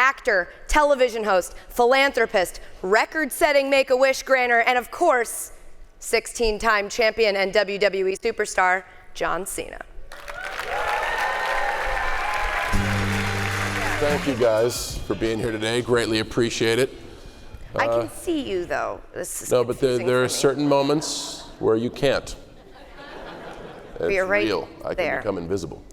actor, television host, philanthropist, record-setting Make-A-Wish granter, and of course, 16-time champion and WWE superstar, John Cena. Thank you guys for being here today. Greatly appreciate it. I can see you though. This is no, but there are certain moments where you can't. It's You're right real. I there. can become invisible.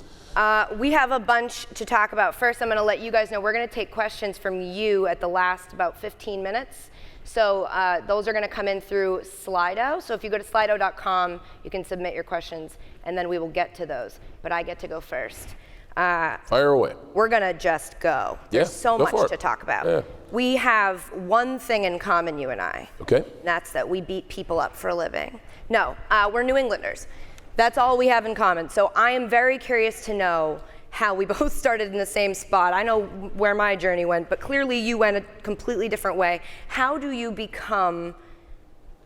We have a bunch to talk about. First, I'm going to let you guys know we're going to take questions from you at the last about 15 minutes. So those are going to come in through Slido. So if you go to slido.com, you can submit your questions, and then we will get to those. But I get to go first. Fire away. We're going to just go. There's so much to talk about. Yeah. We have one thing in common, you and I. Okay. And that's that we beat people up for a living. No, we're New Englanders. That's all we have in common. So I am very curious to know how we both started in the same spot. I know where my journey went, but clearly you went a completely different way. How do you become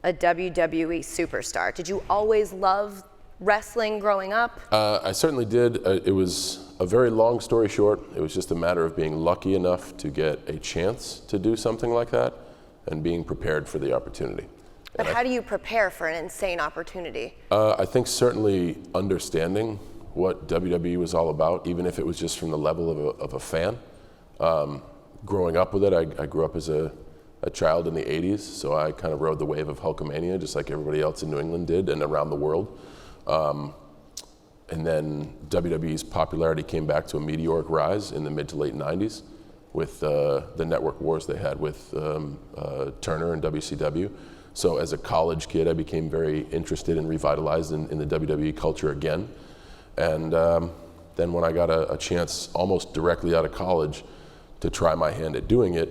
a WWE superstar? Did you always love wrestling growing up? I certainly did. It was a very long story short. It was just a matter of being lucky enough to get a chance to do something like that and being prepared for the opportunity. But how do you prepare for an insane opportunity? I think certainly understanding what WWE was all about, even if it was just from the level of a fan. Growing up with it, I grew up as a child in the 80s, so I kind of rode the wave of Hulkamania, just like everybody else in New England did and around the world. And then WWE's popularity came back to a meteoric rise in the mid to late 90s with the network wars they had with Turner and WCW. So as a college kid, I became very interested and revitalized in the WWE culture again. And then when I got a chance almost directly out of college to try my hand at doing it,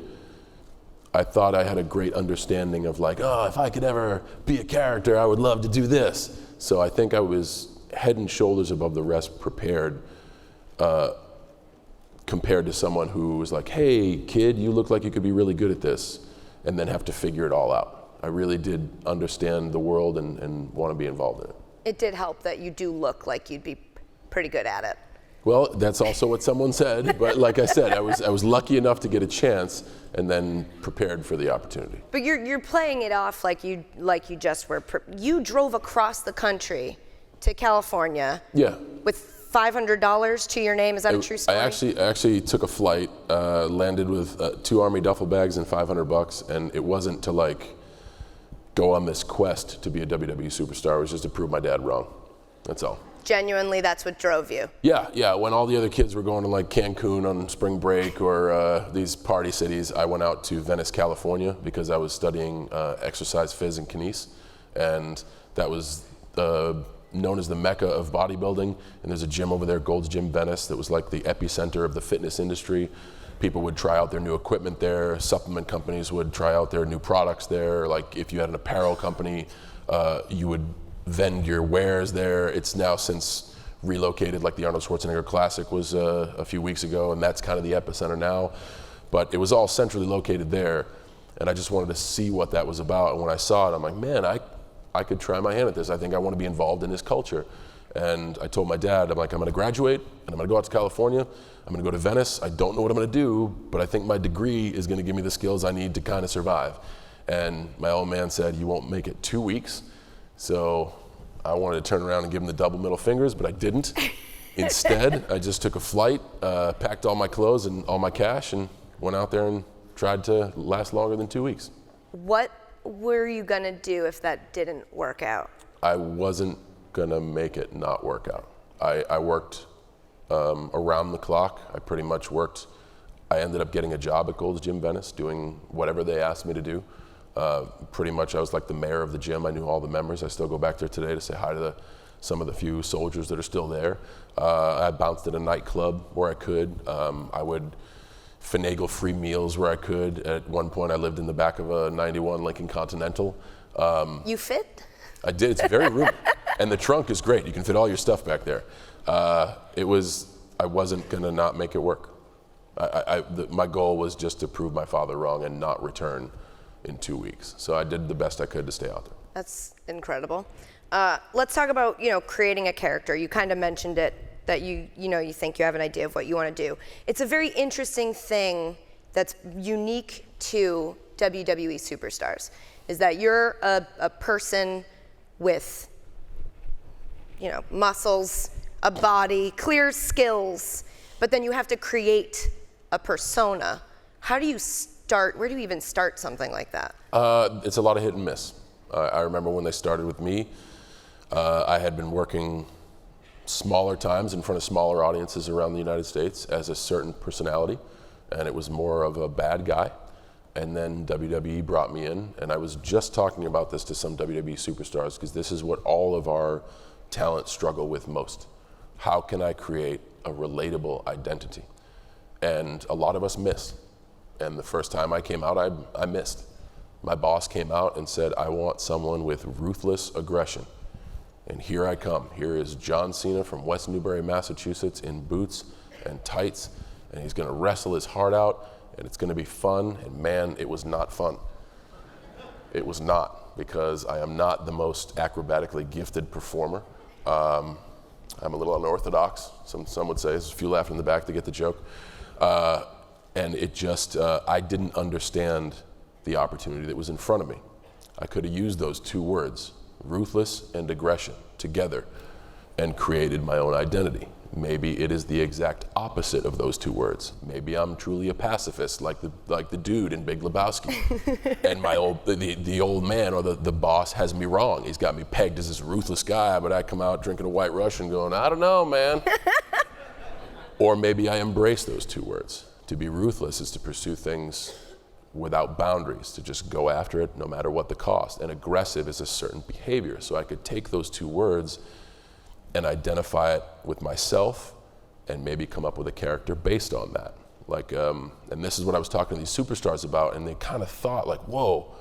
I thought I had a great understanding of like, oh, if I could ever be a character, I would love to do this. So I think I was head and shoulders above the rest prepared compared to someone who was like, hey, kid, you look like you could be really good at this, and then have to figure it all out. I really did understand the world and want to be involved in it. It did help that you do look like you'd be pretty good at it. Well, that's also what someone said, but like I said, I was lucky enough to get a chance and then prepared for the opportunity. But you're playing it off like you just were. You drove across the country to California. Yeah. With $500 to your name. Is that a true story? I actually took a flight, landed with 2 Army duffel bags and $500, and it wasn't to like go on this quest to be a WWE superstar. It was just to prove my dad wrong. That's all. Genuinely, that's what drove you? Yeah. When all the other kids were going to like Cancun on spring break or these party cities, I went out to Venice, California because I was studying exercise phys and kines, and that was known as the mecca of bodybuilding. And there's a gym over there, Gold's Gym Venice, that was like the epicenter of the fitness industry. People would try out their new equipment there. Supplement companies would try out their new products there. Like if you had an apparel company, you would vend your wares there. It's now since relocated, like the Arnold Schwarzenegger Classic was a few weeks ago, and that's kind of the epicenter now. But it was all centrally located there, and I just wanted to see what that was about. And when I saw it, I'm like, man, I could try my hand at this. I think I want to be involved in this culture. And I told my dad, I'm like, I'm going to graduate, and I'm going to go out to California. I'm going to go to Venice. I don't know what I'm going to do, but I think my degree is going to give me the skills I need to kind of survive. And my old man said, you won't make it 2 weeks. So I wanted to turn around and give him the double middle fingers, but I didn't. Instead, I just took a flight, packed all my clothes and all my cash, and went out there and tried to last longer than 2 weeks. What were you going to do if that didn't work out? I wasn't going to make it not work out. I worked around the clock. I pretty much worked. I ended up getting a job at Gold's Gym Venice, doing whatever they asked me to do. Pretty much I was like the mayor of the gym. I knew all the members. I still go back there today to say hi to some of the few soldiers that are still there. I bounced at a nightclub where I could. I would finagle free meals where I could. At one point I lived in the back of a 91 Lincoln Continental. You fit? I did. It's very roomy. And the trunk is great. You can fit all your stuff back there. I wasn't going to not make it work. My goal was just to prove my father wrong and not return in 2 weeks. So I did the best I could to stay out there. That's incredible. Let's talk about, creating a character. You kind of mentioned it, that you think you have an idea of what you want to do. It's a very interesting thing that's unique to WWE superstars is that you're a person with, muscles, a body, clear skills, but then you have to create a persona. How do you start? Where do you even start something like that? It's a lot of hit and miss. I remember when they started with me, I had been working smaller times in front of smaller audiences around the United States as a certain personality, and it was more of a bad guy. And then WWE brought me in, and I was just talking about this to some WWE superstars because this is what all of our talent struggle with most. How can I create a relatable identity? And a lot of us miss. And the first time I came out, I missed. My boss came out and said, I want someone with ruthless aggression. And here I come. Here is John Cena from West Newbury, Massachusetts in boots and tights, and he's gonna wrestle his heart out, and it's gonna be fun. And man, it was not fun. It was not, because I am not the most acrobatically gifted performer. I'm a little unorthodox, some would say. There's a few laughing in the back to get the joke. And it just, I didn't understand the opportunity that was in front of me. I could have used those two words, ruthless and aggression, together and created my own identity. Maybe it is the exact opposite of those two words. Maybe I'm truly a pacifist, like the dude in Big Lebowski. And the old man or the boss has me wrong. He's got me pegged as this ruthless guy, but I come out drinking a White Russian going, I don't know, man. Or maybe I embrace those two words. To be ruthless is to pursue things without boundaries, to just go after it no matter what the cost. And aggressive is a certain behavior. So I could take those two words and identify it with myself and maybe come up with a character based on that. And this is what I was talking to these superstars about, and they kind of thought like, whoa,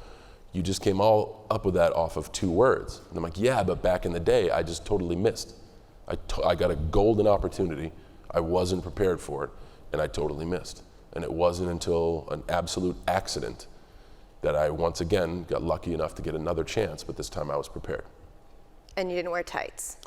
you just came all up with that off of two words. And I'm like, yeah, but back in the day, I just totally missed. I got a golden opportunity. I wasn't prepared for it, and I totally missed. And it wasn't until an absolute accident that I once again got lucky enough to get another chance, but this time I was prepared. And you didn't wear tights?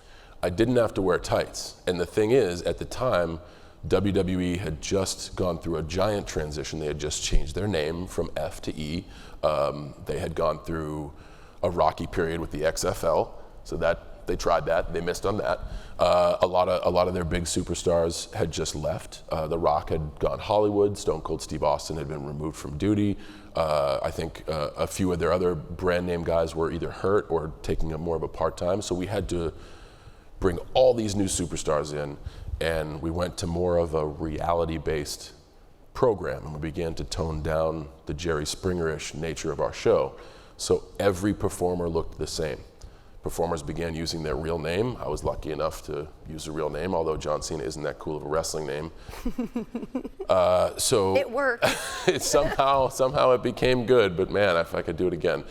I didn't have to wear tights. And the thing is, at the time, WWE had just gone through a giant transition. They had just changed their name from F to E. They had gone through a rocky period with the XFL, so that they tried that. They missed on that. A lot of their big superstars had just left. The Rock had gone Hollywood. Stone Cold Steve Austin had been removed from duty. I think a few of their other brand name guys were either hurt or taking up more of a part-time. So we had to bring all these new superstars in, and we went to more of a reality-based program, and we began to tone down the Jerry Springer-ish nature of our show. So every performer looked the same. Performers began using their real name. I was lucky enough to use a real name, although John Cena isn't that cool of a wrestling name. So it worked. somehow it became good, but man, if I could do it again.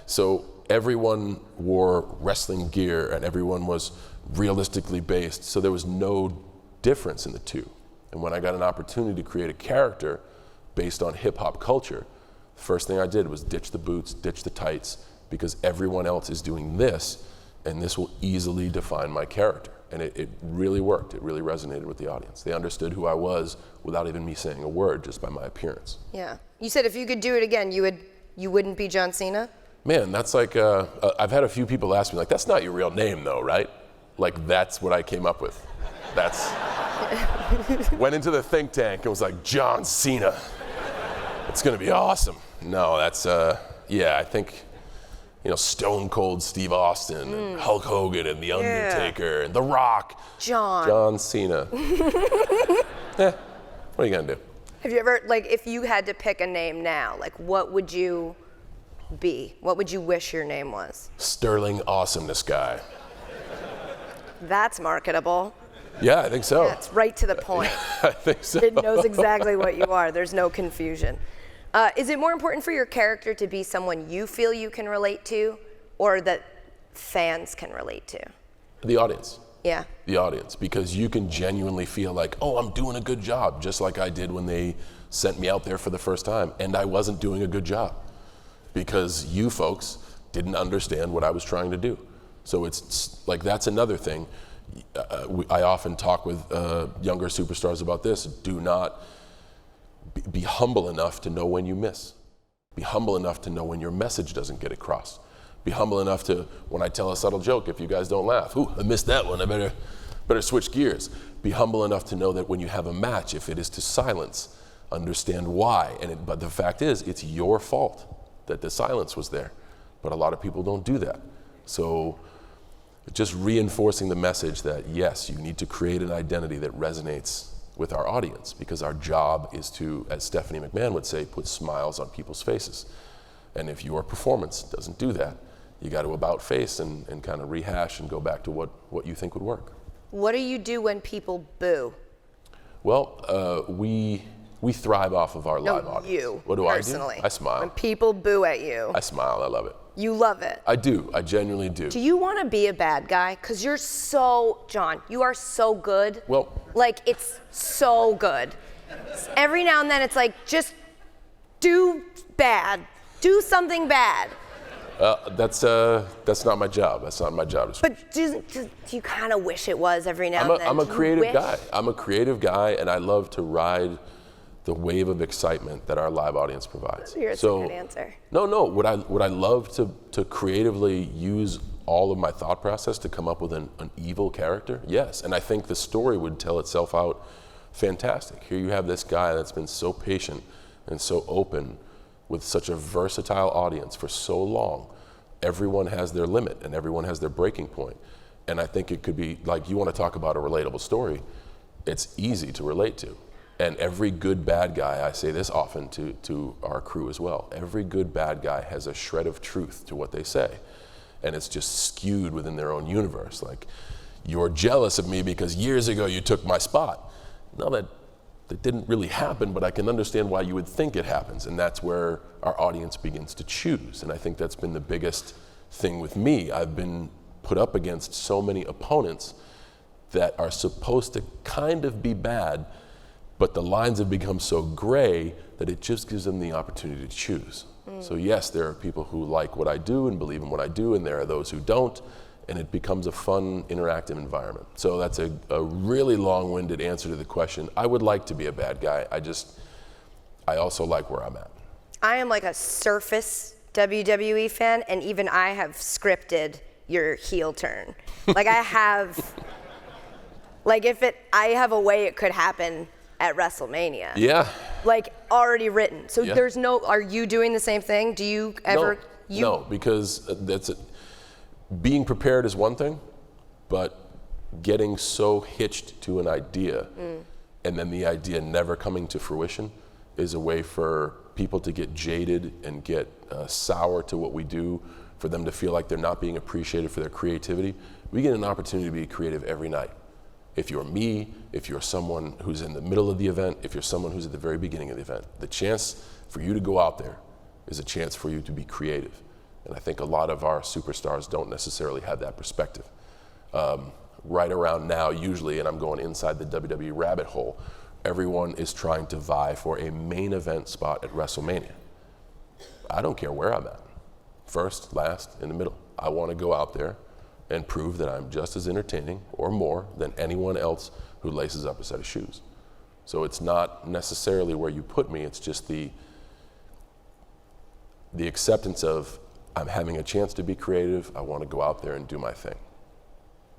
So everyone wore wrestling gear, and everyone was realistically based, so there was no difference in the two. And when I got an opportunity to create a character based on hip-hop culture, the first thing I did was ditch the boots, ditch the tights, because everyone else is doing this, and this will easily define my character. And it really worked. It really resonated with the audience. They understood who I was without even me saying a word, just by my appearance. Yeah. You said if you could do it again, you wouldn't be John Cena? Man, that's like, I've had a few people ask me, like, that's not your real name though, right? Like, that's what I came up with. Went into the think tank and was like, John Cena. It's gonna be awesome. No, that's, I think, Stone Cold Steve Austin and Hulk Hogan and The Undertaker and The Rock. John Cena. What are you gonna do? Have you ever, if you had to pick a name now, what would you be? What would you wish your name was? Sterling Awesomeness Guy. That's marketable. Yeah, I think so. Yeah, it's right to the point. I think so. It knows exactly what you are. There's no confusion. Is it more important for your character to be someone you feel you can relate to, or that fans can relate to? The audience. Yeah. The audience, because you can genuinely feel like, oh, I'm doing a good job, just like I did when they sent me out there for the first time, and I wasn't doing a good job because you folks didn't understand what I was trying to do. So it's like, that's another thing. I often talk with younger superstars about this. Do not be humble enough to know when you miss. Be humble enough to know when your message doesn't get across. Be humble enough to, when I tell a subtle joke, if you guys don't laugh, ooh, I missed that one, I better switch gears. Be humble enough to know that when you have a match, if it is to silence, understand why. But the fact is, it's your fault that the silence was there. But a lot of people don't do that. So just reinforcing the message that yes, you need to create an identity that resonates with our audience, because our job is to, as Stephanie McMahon would say, put smiles on people's faces. And if your performance doesn't do that, you got to about face and kind of rehash and go back to what you think would work. What do you do when people boo? Well, we thrive off of our live audience. You, what do personally. I do? I smile. When people boo at you. I smile. I love it. You love it. I do. I genuinely do. Do you want to be a bad guy? Because you're so, John, you are so good. Well. Like, it's so good. Every now and then it's like, just do bad. Do something bad. That's not my job. That's not my job. But do you kind of wish it was every now and then? I'm a creative guy. I'm a creative guy, and I love to ride the wave of excitement that our live audience provides. That's a good answer. No. Would I love to creatively use all of my thought process to come up with an evil character? Yes, and I think the story would tell itself out fantastic. Here you have this guy that's been so patient and so open with such a versatile audience for so long. Everyone has their limit and everyone has their breaking point. And I think it could be, like, you want to talk about a relatable story, it's easy to relate to. And every good bad guy, I say this often to our crew as well, every good bad guy has a shred of truth to what they say. And it's just skewed within their own universe. Like, you're jealous of me because years ago you took my spot. No, that didn't really happen, but I can understand why you would think it happens. And that's where our audience begins to choose. And I think that's been the biggest thing with me. I've been put up against so many opponents that are supposed to kind of be bad, but the lines have become so gray that it just gives them the opportunity to choose. So yes, there are people who like what I do and believe in what I do, and there are those who don't, and it becomes a fun, interactive environment. So that's a really long-winded answer to the question. I would like to be a bad guy. I also like where I'm at. I am like a surface WWE fan, and even I have scripted your heel turn. Like, I have, like, I have a way it could happen at WrestleMania. Yeah. Like, already written. So Yeah. are you doing the same thing? Do you ever? No, because being prepared is one thing, but getting so hitched to an idea and then the idea never coming to fruition is a way for people to get jaded and get sour to what we do, for them to feel like they're not being appreciated for their creativity. We get an opportunity to be creative every night. If you're me, if you're someone who's in the middle of the event, if you're someone who's at the very beginning of the event, the chance for you to go out there is a chance for you to be creative. And I think a lot of our superstars don't necessarily have that perspective. Right around now, usually, and I'm going inside the WWE rabbit hole, everyone is trying to vie for a main event spot at WrestleMania. I don't care where I'm at. First, last, in the middle. I want to go out there and prove that I'm just as entertaining or more than anyone else who laces up a set of shoes. So it's not necessarily where you put me, it's just the acceptance of, I'm having a chance to be creative, I want to go out there and do my thing.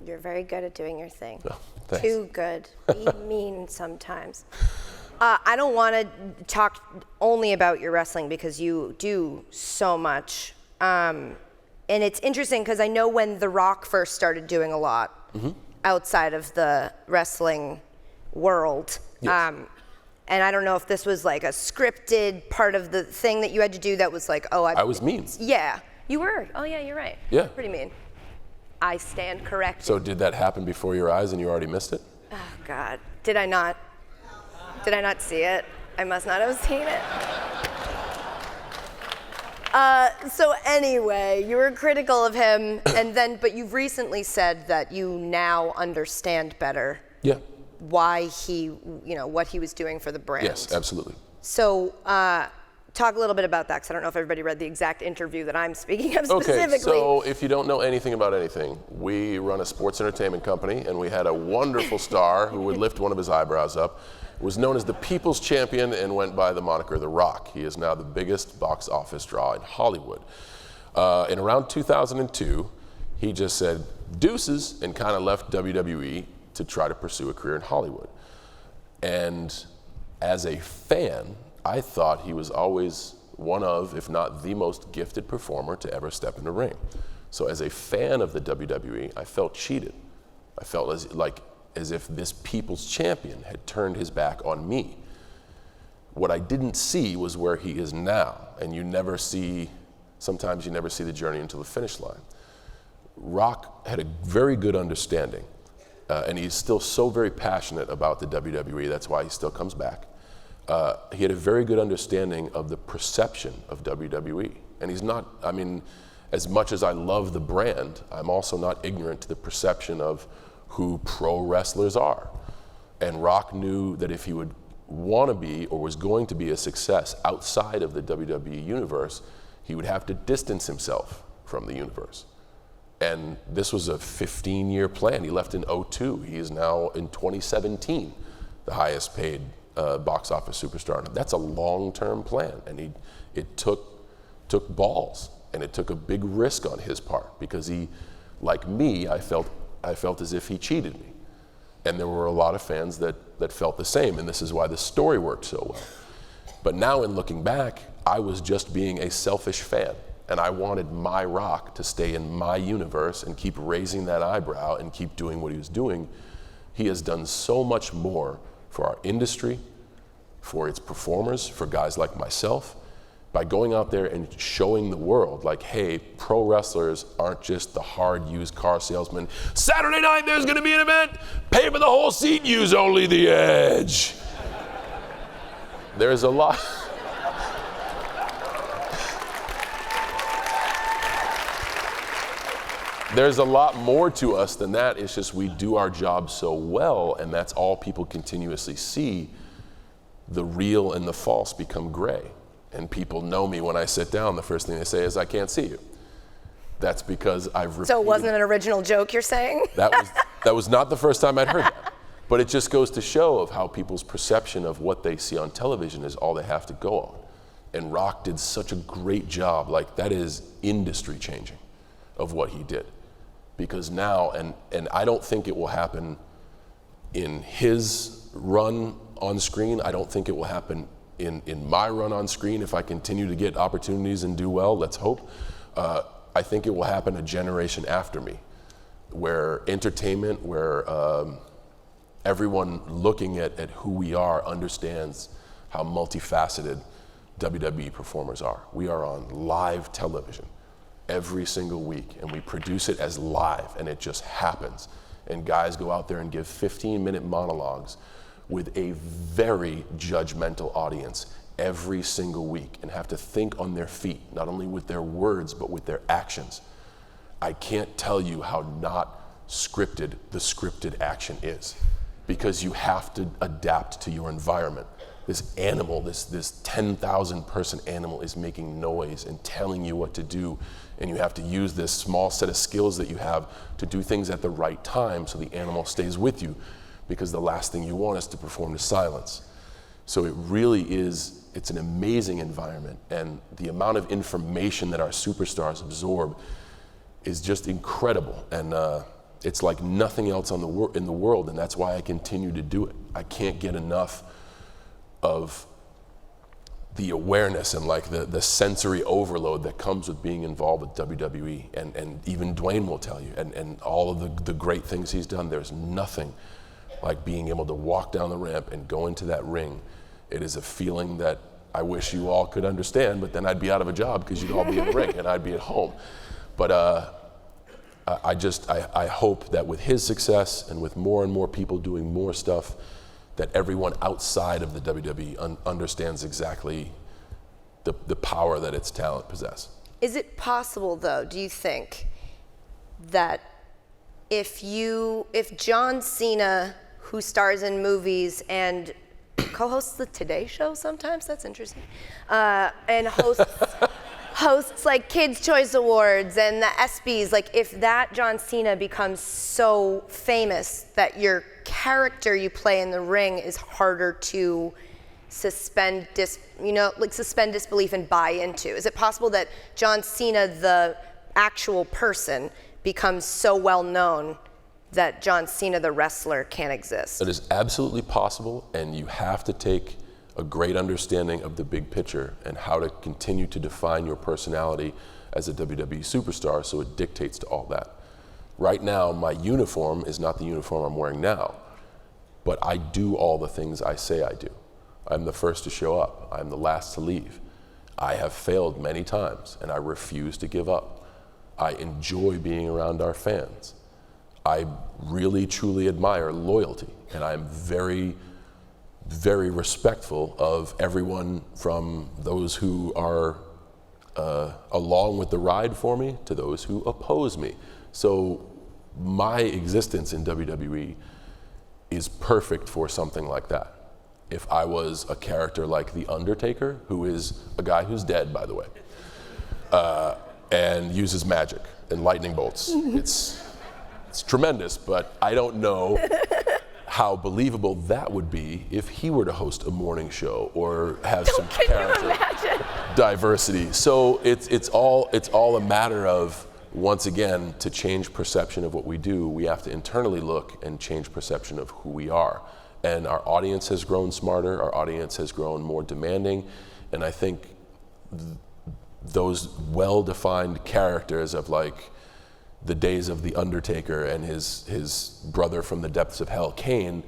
You're very good at doing your thing. Oh, thanks. Too good. Be mean sometimes. I don't want to talk only about your wrestling because you do so much. And it's interesting because I know when The Rock first started doing a lot outside of the wrestling world. Yes. And I don't know if this was like a scripted part of the thing that you had to do that was like, I was mean. Yeah, you were. Oh yeah, you're right. Yeah. Pretty mean. I stand corrected. So did that happen before your eyes and you already missed it? Oh God, did I not see it? I must not have seen it. So anyway, you were critical of him, but you've recently said that you now understand better. Yeah. Why he, what he was doing for the brand. Yes, absolutely. So Talk a little bit about that, because I don't know if everybody read the exact interview that I'm speaking of specifically. Okay, so if you don't know anything about anything, we run a sports entertainment company, and we had a wonderful star who would lift one of his eyebrows up, was known as the People's Champion and went by the moniker The Rock. He is now the biggest box office draw in Hollywood. In around 2002, he just said deuces and kind of left WWE to try to pursue a career in Hollywood. And as a fan, I thought he was always one of, if not the most gifted performer to ever step in the ring. So as a fan of the WWE, I felt cheated. I felt as if this people's champion had turned his back on me. What I didn't see was where he is now, and sometimes you never see the journey until the finish line. Rock had a very good understanding, and he's still so very passionate about the WWE, that's why he still comes back. He had a very good understanding of the perception of WWE. And he's not, as much as I love the brand, I'm also not ignorant to the perception of who pro wrestlers are. And Rock knew that if he would want to be or was going to be a success outside of the WWE universe, he would have to distance himself from the universe. And this was a 15-year plan. He left in 2002. He is now in 2017 the highest paid box office superstar. That's a long-term plan, and it took balls, and it took a big risk on his part, because he, like me, I felt as if he cheated me, and there were a lot of fans that felt the same, and this is why the story worked so well. But now, in looking back, I was just being a selfish fan, and I wanted my Rock to stay in my universe and keep raising that eyebrow and keep doing what he was doing. He has done so much more for our industry, for its performers, for guys like myself, by going out there and showing the world, like, hey, pro wrestlers aren't just the hard used car salesman. Saturday night there's gonna be an event, pay for the whole seat, use only the edge. There's a lot. There's a lot more to us than that. It's just we do our job so well, and that's all people continuously see. The real and the false become gray. And people know me when I sit down, the first thing they say is, I can't see you. That's because I've repeated. So it wasn't an original joke, you're saying? That was not the first time I'd heard that. But it just goes to show of how people's perception of what they see on television is all they have to go on. And Rock did such a great job. Like, that is industry changing of what he did. Because now, and I don't think it will happen in his run on screen. I don't think it will happen in my run on screen if I continue to get opportunities and do well, let's hope. I think it will happen a generation after me, where entertainment, where everyone looking at who we are understands how multifaceted WWE performers are. We are on live television every single week, and we produce it as live, and it just happens. And guys go out there and give 15-minute monologues with a very judgmental audience every single week, and have to think on their feet, not only with their words, but with their actions. I can't tell you how not scripted the scripted action is, because you have to adapt to your environment. This animal, this 10,000 person animal is making noise and telling you what to do, and you have to use this small set of skills that you have to do things at the right time so the animal stays with you, because the last thing you want is to perform to silence. So it really is, it's an amazing environment, and the amount of information that our superstars absorb is just incredible, and it's like nothing else in the world, and that's why I continue to do it. I can't get enough of the awareness and like the sensory overload that comes with being involved with WWE, and even Dwayne will tell you, and all of the great things he's done. There's nothing like being able to walk down the ramp and go into that ring. It is a feeling that I wish you all could understand, but then I'd be out of a job because you'd all be in the ring and I'd be at home. But I hope that with his success and with more and more people doing more stuff, that everyone outside of the WWE understands exactly the power that its talent possess. Is it possible, though, do you think, that if John Cena, who stars in movies and co-hosts the Today Show sometimes. That's interesting. And hosts like Kids' Choice Awards and the ESPYs. Like, if that John Cena becomes so famous that your character you play in the ring is harder to suspend disbelief and buy into. Is it possible that John Cena, the actual person, becomes so well known that John Cena, the wrestler, can't exist? It is absolutely possible, and you have to take a great understanding of the big picture and how to continue to define your personality as a WWE superstar so it dictates to all that. Right now, my uniform is not the uniform I'm wearing now, but I do all the things I say I do. I'm the first to show up. I'm the last to leave. I have failed many times, and I refuse to give up. I enjoy being around our fans. I really, truly admire loyalty, and I'm very, very respectful of everyone, from those who are along with the ride for me to those who oppose me. So my existence in WWE is perfect for something like that. If I was a character like The Undertaker, who is a guy who's dead, by the way, and uses magic and lightning bolts, it's tremendous, but I don't know how believable that would be if he were to host a morning show or have some character diversity. So it's all a matter of, once again, to change perception of what we do, we have to internally look and change perception of who we are. And our audience has grown smarter, our audience has grown more demanding, and I think those well-defined characters of, like, the days of The Undertaker and his brother from the depths of hell, Kane,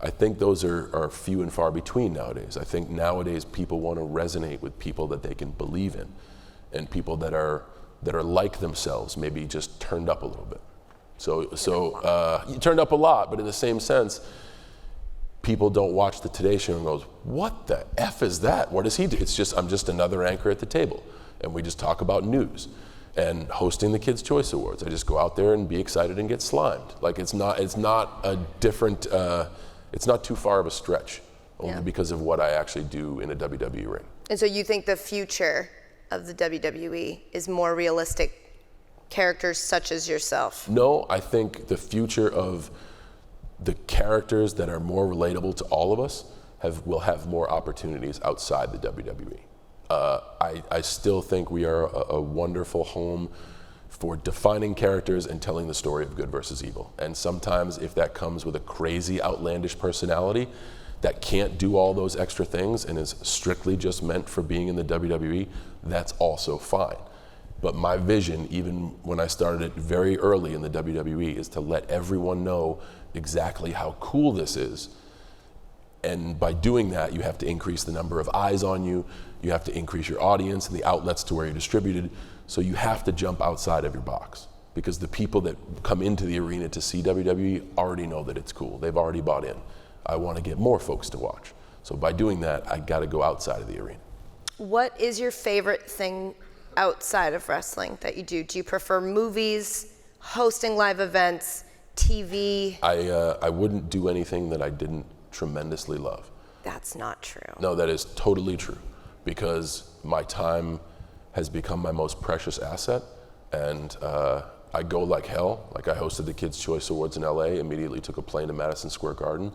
I think those are few and far between nowadays. I think nowadays people want to resonate with people that they can believe in, and people that are like themselves, maybe just turned up a little bit. So you turned up a lot, but in the same sense, people don't watch the Today Show and goes, what the F is that? What does he do? It's just, I'm just another anchor at the table, and we just talk about news. And hosting the Kids' Choice Awards, I just go out there and be excited and get slimed. Like, it's not a different, it's not too far of a stretch, only because of what I actually do in a WWE ring. And so you think the future of the WWE is more realistic characters such as yourself? No, I think the future of the characters that are more relatable to all of us will have more opportunities outside the WWE. I still think we are a wonderful home for defining characters and telling the story of good versus evil. And sometimes if that comes with a crazy, outlandish personality that can't do all those extra things and is strictly just meant for being in the WWE, that's also fine. But my vision, even when I started it very early in the WWE, is to let everyone know exactly how cool this is. And by doing that, you have to increase the number of eyes on you, you have to increase your audience and the outlets to where you're distributed. So you have to jump outside of your box, because the people that come into the arena to see WWE already know that it's cool. They've already bought in. I want to get more folks to watch. So by doing that, I got to go outside of the arena. What is your favorite thing outside of wrestling that you do? Do you prefer movies, hosting live events, TV? I wouldn't do anything that I didn't tremendously love. That's not true. No, that is totally true, because my time has become my most precious asset, and I go like hell. Like, I hosted the Kids' Choice Awards in LA, immediately took a plane to Madison Square Garden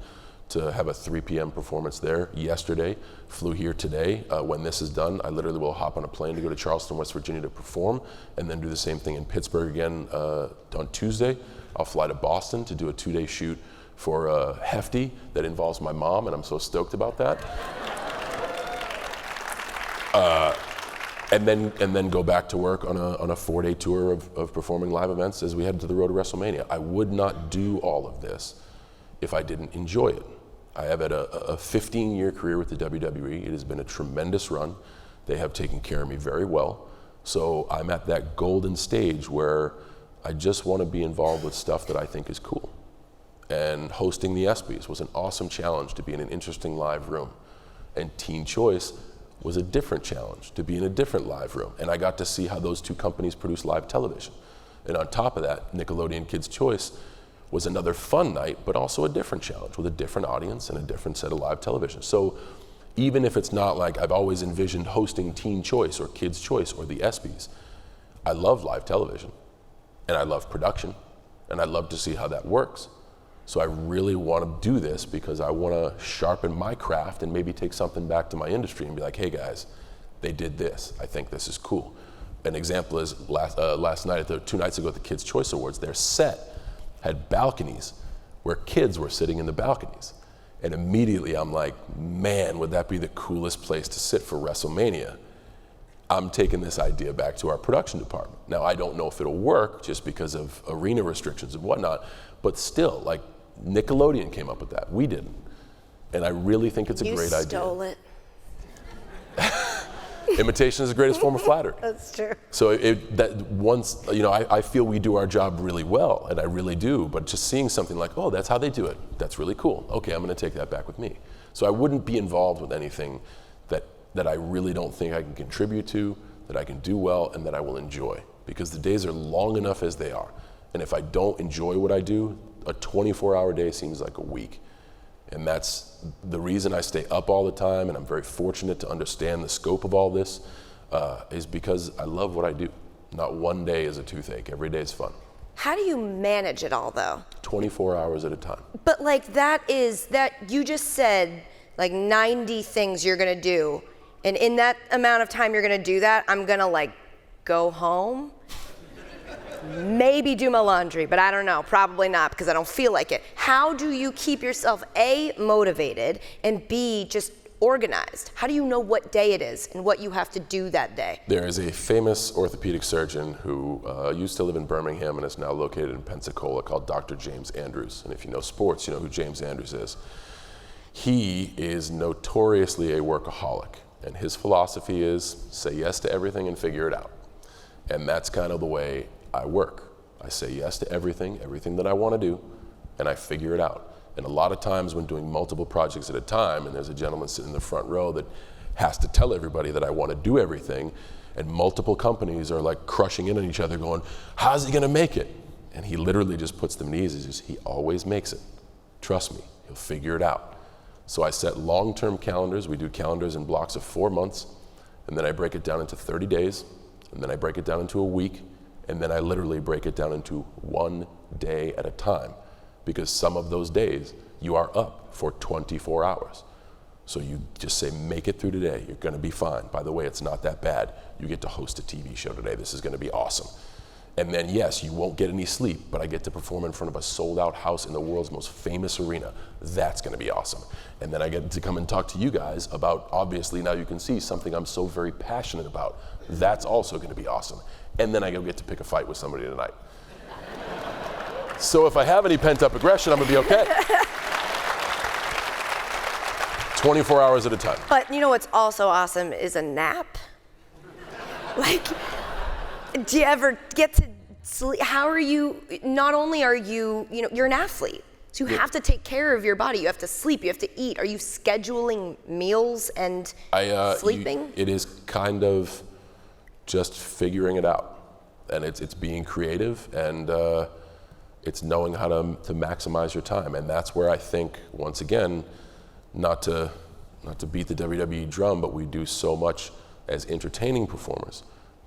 to have a 3 p.m. performance there yesterday, flew here today. When this is done, I literally will hop on a plane to go to Charleston, West Virginia to perform, and then do the same thing in Pittsburgh again on Tuesday. I'll fly to Boston to do a 2-day shoot for Hefty that involves my mom, and I'm so stoked about that. And then go back to work on a 4-day tour of performing live events as we head to the road to WrestleMania. I would not do all of this if I didn't enjoy it. I have had a 15-year career with the WWE. It has been a tremendous run. They have taken care of me very well. So I'm at that golden stage where I just want to be involved with stuff that I think is cool. And hosting the ESPYs was an awesome challenge, to be in an interesting live room. And Teen Choice was a different challenge, to be in a different live room. And I got to see how those two companies produce live television. And on top of that, Nickelodeon Kids' Choice was another fun night, but also a different challenge with a different audience and a different set of live television. So even if it's not like I've always envisioned hosting Teen Choice or Kids Choice or the ESPYs, I love live television and I love production and I'd love to see how that works. So I really want to do this because I want to sharpen my craft and maybe take something back to my industry and be like, hey guys, they did this. I think this is cool. An example is last night, 2 nights ago at the Kids Choice Awards, their set had balconies where kids were sitting in the balconies. And immediately I'm like, man, would that be the coolest place to sit for WrestleMania? I'm taking this idea back to our production department. Now, I don't know if it'll work just because of arena restrictions and whatnot, but still, like, Nickelodeon came up with that. We didn't. And I really think it's a great idea. You stole it. Imitation is the greatest form of flattery. That's true. So I feel we do our job really well, and I really do, but just seeing something like, oh, that's how they do it, that's really cool. Okay, I'm gonna take that back with me. So I wouldn't be involved with anything that I really don't think I can contribute to, that I can do well, and that I will enjoy, because the days are long enough as they are. And if I don't enjoy what I do, a 24-hour day seems like a week. And that's the reason I stay up all the time, and I'm very fortunate to understand the scope of all this, is because I love what I do. Not one day is a toothache, every day is fun. How do you manage it all though? 24 hours at a time. But like you just said like 90 things you're gonna do, and in that amount of time you're gonna do that, I'm gonna like go home, maybe do my laundry, but I don't know, probably not because I don't feel like it. How do you keep yourself A, motivated, and B, just organized? How do you know what day it is and what you have to do that day? There is a famous orthopedic surgeon who used to live in Birmingham and is now located in Pensacola called Dr. James Andrews. And if you know sports, you know who James Andrews is. He is notoriously a workaholic. And his philosophy is say yes to everything and figure it out. And that's kind of the way I work. I say yes to everything that I want to do, and I figure it out. And a lot of times when doing multiple projects at a time, and there's a gentleman sitting in the front row that has to tell everybody that I want to do everything, and multiple companies are like crushing in on each other going, how's he going to make it? And he literally just puts them easy. He always makes it. Trust me, he'll figure it out. So I set long-term calendars. We do calendars in blocks of 4 months, and then I break it down into 30 days, and then I break it down into a week, and then I literally break it down into 1 day at a time, because some of those days you are up for 24 hours. So you just say, make it through today. You're gonna be fine. By the way, it's not that bad. You get to host a TV show today. This is gonna be awesome. And then yes, you won't get any sleep, but I get to perform in front of a sold out house in the world's most famous arena. That's gonna be awesome. And then I get to come and talk to you guys about, obviously now you can see, something I'm so very passionate about. That's also gonna be awesome. And then I get to pick a fight with somebody tonight. So if I have any pent up aggression, I'm gonna be okay. 24 hours at a time. But you know what's also awesome is a nap. Like, do you ever get to sleep? How are you, not only are you, you're an athlete, so you have to take care of your body. You have to sleep, you have to eat. Are you scheduling meals and sleeping? It is kind of just figuring it out. And it's being creative, and it's knowing how to maximize your time. And that's where I think, once again, not to beat the WWE drum, but we do so much as entertaining performers.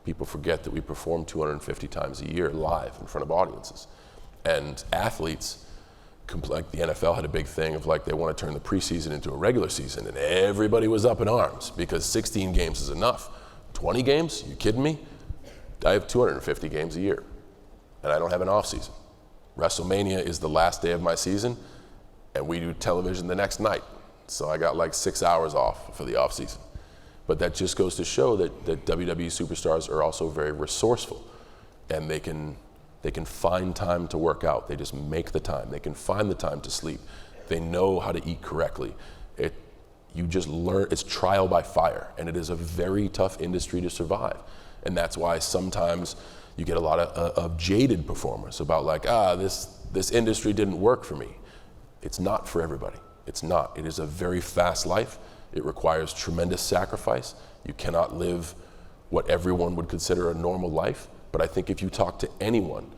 People forget that we perform 250 times a year live in front of audiences. And athletes, like the NFL had a big thing of like they want to turn the preseason into a regular season, and everybody was up in arms because 16 games is enough. 20 games? You kidding me? I have 250 games a year, and I don't have an off season. WrestleMania is the last day of my season, and we do television the next night. So I got like 6 hours off for the off season. But that just goes to show that WWE superstars are also very resourceful, and they can find time to work out. They just make the time. They can find the time to sleep. They know how to eat correctly. You just learn, it's trial by fire, and it is a very tough industry to survive. And that's why sometimes you get a lot of jaded performers about like, this industry didn't work for me. It's not for everybody. It's not. It is a very fast life. It requires tremendous sacrifice. You cannot live what everyone would consider a normal life. But I think if you talk to anyone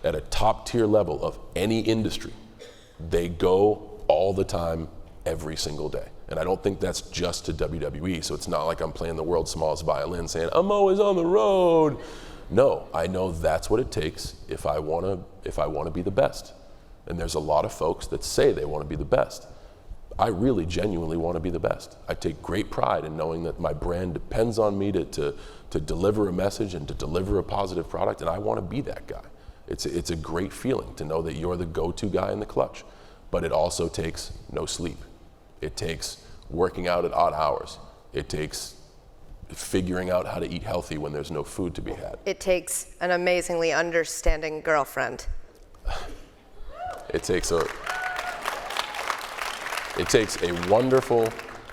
at a top tier level of any industry, they go all the time, every single day. And I don't think that's just to WWE, so it's not like I'm playing the world's smallest violin saying, I'm always on the road. No, I know that's what it takes if I want to be the best. And there's a lot of folks that say they want to be the best. I really genuinely want to be the best. I take great pride in knowing that my brand depends on me to deliver a message and to deliver a positive product, and I want to be that guy. It's a great feeling to know that you're the go-to guy in the clutch, but it also takes no sleep. It takes working out at odd hours. It takes figuring out how to eat healthy when there's no food to be had. It takes an amazingly understanding girlfriend. It takes a wonderful,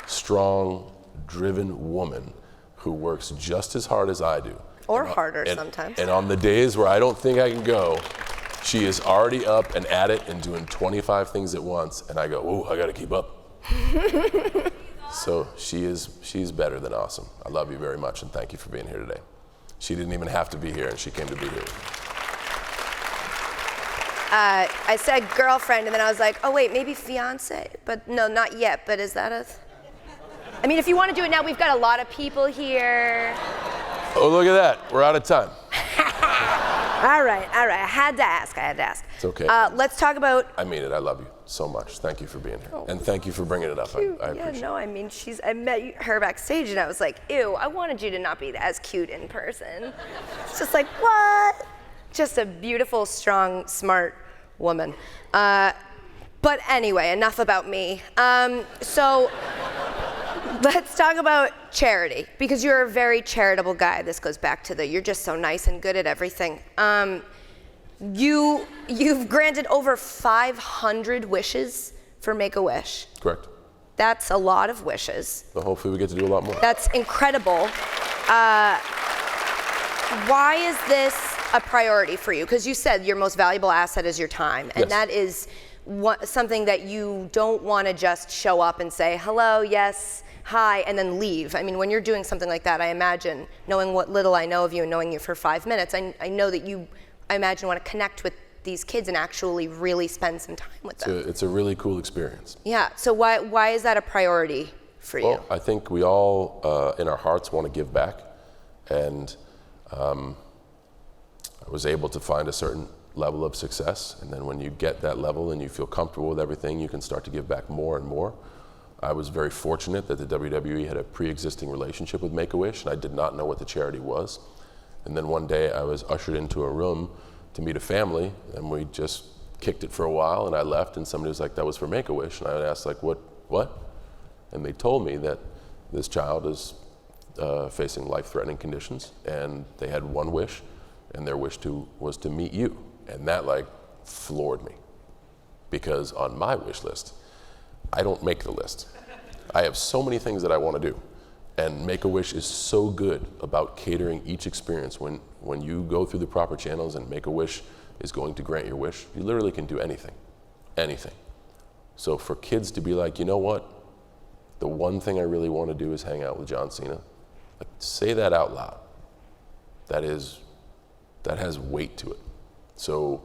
strong, driven woman who works just as hard as I do. Or harder sometimes. And on the days where I don't think I can go, she is already up and at it and doing 25 things at once, and I go, ooh, I gotta keep up. So she's better than awesome. I love you very much, and thank you for being here today. She didn't even have to be here, and she came to be here. I said girlfriend, and then I was like, oh wait, maybe fiance, but no, not yet. But is that I mean, if you want to do it now, we've got a lot of people here. Oh, look at that, we're out of time. All right, I had to ask. It's okay. Let's talk about. I mean it, I love you so much. Thank you for being here, and thank you for bringing it up. I appreciate it. No, I mean, I met her backstage, and I was like, ew, I wanted you to not be as cute in person. It's just like, what? Just a beautiful, strong, smart woman. But anyway, enough about me. So let's talk about charity, because you're a very charitable guy. This goes back to you're just so nice and good at everything. You've granted over 500 wishes for Make-A-Wish. Correct. That's a lot of wishes. But hopefully we get to do a lot more. That's incredible. Why is this a priority for you? Because you said your most valuable asset is your time, and Yes. that is something that you don't want to just show up and say, hello, yes, hi, and then leave. I mean, when you're doing something like that, I imagine, knowing what little I know of you and knowing you for 5 minutes, I know that you, I imagine, want to connect with these kids and actually really spend some time with them. It's a really cool experience. Yeah, so why is that a priority for you? Well, I think we all, in our hearts, want to give back, and I was able to find a certain level of success, and then when you get that level and you feel comfortable with everything, you can start to give back more and more. I was very fortunate that the WWE had a pre-existing relationship with Make-A-Wish, and I did not know what the charity was. And then one day I was ushered into a room to meet a family, and we just kicked it for a while, and I left, and somebody was like, that was for Make-A-Wish, and I asked, like, what? And they told me that this child is facing life-threatening conditions, and they had one wish, and their wish was to meet you. And that floored me, because on my wish list, I don't make the list. I have so many things that I want to do, and Make-A-Wish is so good about catering each experience. When you go through the proper channels and Make-A-Wish is going to grant your wish, you literally can do anything. So for kids to be like, you know what, the one thing I really want to do is hang out with John Cena, say that out loud. That has weight to it. So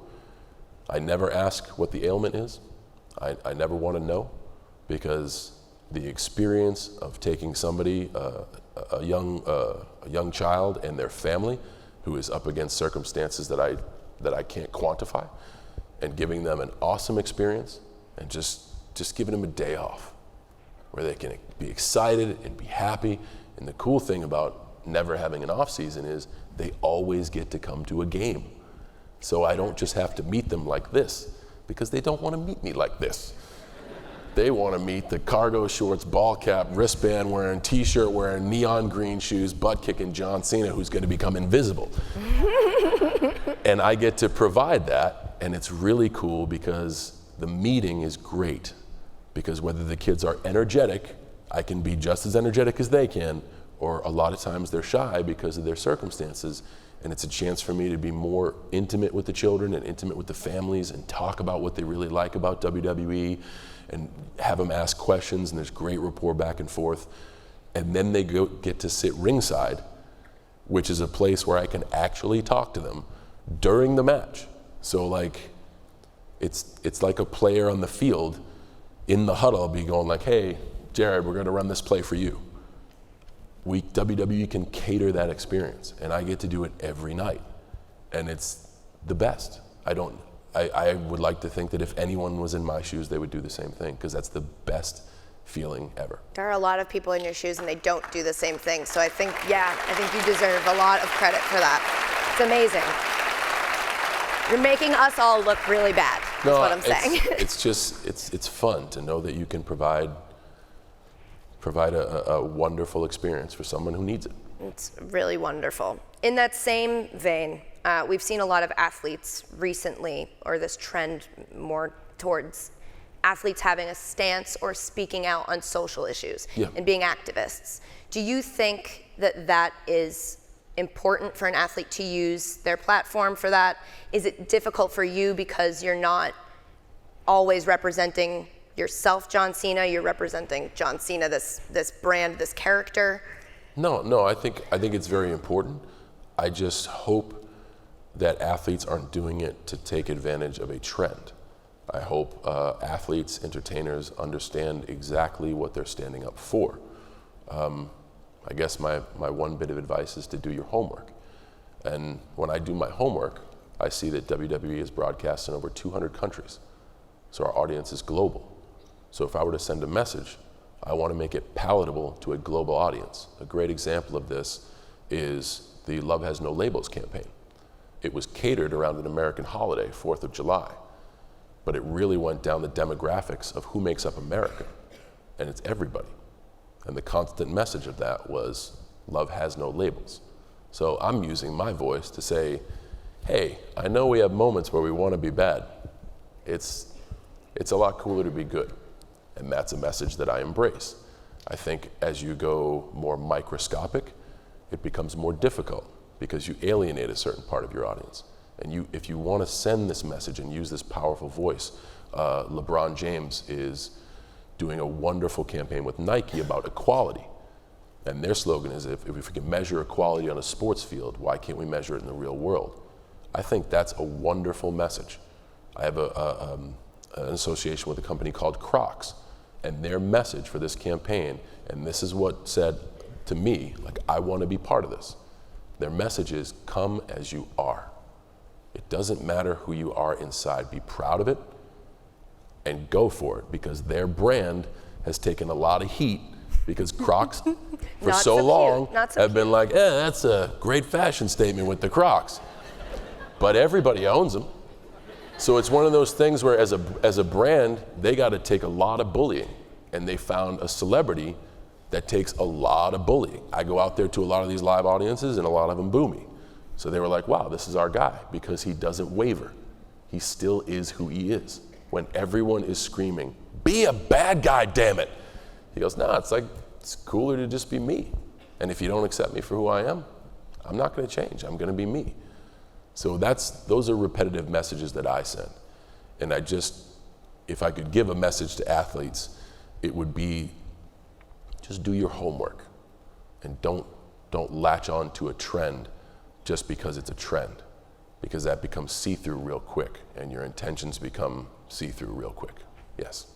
I never ask what the ailment is. I never want to know, because the experience of taking somebody, a young child and their family who is up against circumstances that I can't quantify, and giving them an awesome experience, and just giving them a day off where they can be excited and be happy. And the cool thing about never having an off season is they always get to come to a game. So I don't just have to meet them like this, because they don't want to meet me like this. They want to meet the cargo shorts, ball cap, wristband wearing, t-shirt wearing, neon green shoes, butt kicking John Cena, who's going to become invisible. And I get to provide that, and it's really cool because the meeting is great. Because whether the kids are energetic, I can be just as energetic as they can, or a lot of times they're shy because of their circumstances. And it's a chance for me to be more intimate with the children and intimate with the families and talk about what they really like about WWE and have them ask questions, and there's great rapport back and forth. And then they get to sit ringside, which is a place where I can actually talk to them during the match. So like, it's like a player on the field in the huddle be going like, hey, Jared, we're gonna run this play for you. WWE can cater that experience, and I get to do it every night, and it's the best. I would like to think that if anyone was in my shoes, they would do the same thing, because that's the best feeling ever. There are a lot of people in your shoes and they don't do the same thing. So I think you deserve a lot of credit for that. It's amazing. You're making us all look really bad, is what I'm saying. It's just, it's fun to know that you can provide a wonderful experience for someone who needs it. It's really wonderful. In that same vein, we've seen a lot of athletes recently, or this trend more towards athletes having a stance or speaking out on social issues and being activists. Do you think that is important for an athlete to use their platform for that? Is it difficult for you because you're not always representing yourself, John Cena? You're representing John Cena, this brand, this character? No, I think it's very important. I just hope that athletes aren't doing it to take advantage of a trend. I hope athletes, entertainers understand exactly what they're standing up for. I guess my one bit of advice is to do your homework. And when I do my homework, I see that WWE is broadcast in over 200 countries. So our audience is global. So if I were to send a message, I want to make it palatable to a global audience. A great example of this is the Love Has No Labels campaign. It was catered around an American holiday, 4th of July. But it really went down the demographics of who makes up America, and it's everybody. And the constant message of that was, love has no labels. So I'm using my voice to say, hey, I know we have moments where we want to be bad. It's a lot cooler to be good, and that's a message that I embrace. I think as you go more microscopic, it becomes more difficult because you alienate a certain part of your audience. And if you want to send this message and use this powerful voice, LeBron James is doing a wonderful campaign with Nike about equality. And their slogan is, if we can measure equality on a sports field, why can't we measure it in the real world? I think that's a wonderful message. I have an association with a company called Crocs, and their message for this campaign, and this is what said to me, like, I want to be part of this. Their message is, come as you are. It doesn't matter who you are inside. Be proud of it and go for it, because their brand has taken a lot of heat because Crocs for so long have been like, that's a great fashion statement with the Crocs. But everybody owns them. So it's one of those things where as a brand, they got to take a lot of bullying, and they found a celebrity that takes a lot of bullying. I go out there to a lot of these live audiences and a lot of them boo me. So they were like, wow, this is our guy, because he doesn't waver. He still is who he is. When everyone is screaming, be a bad guy, damn it. He goes, nah, it's cooler to just be me. And if you don't accept me for who I am, I'm not gonna change, I'm gonna be me. So those are repetitive messages that I send. And if I could give a message to athletes, it would be, just do your homework and don't latch on to a trend just because it's a trend, because that becomes see-through real quick and your intentions become see-through real quick. Yes.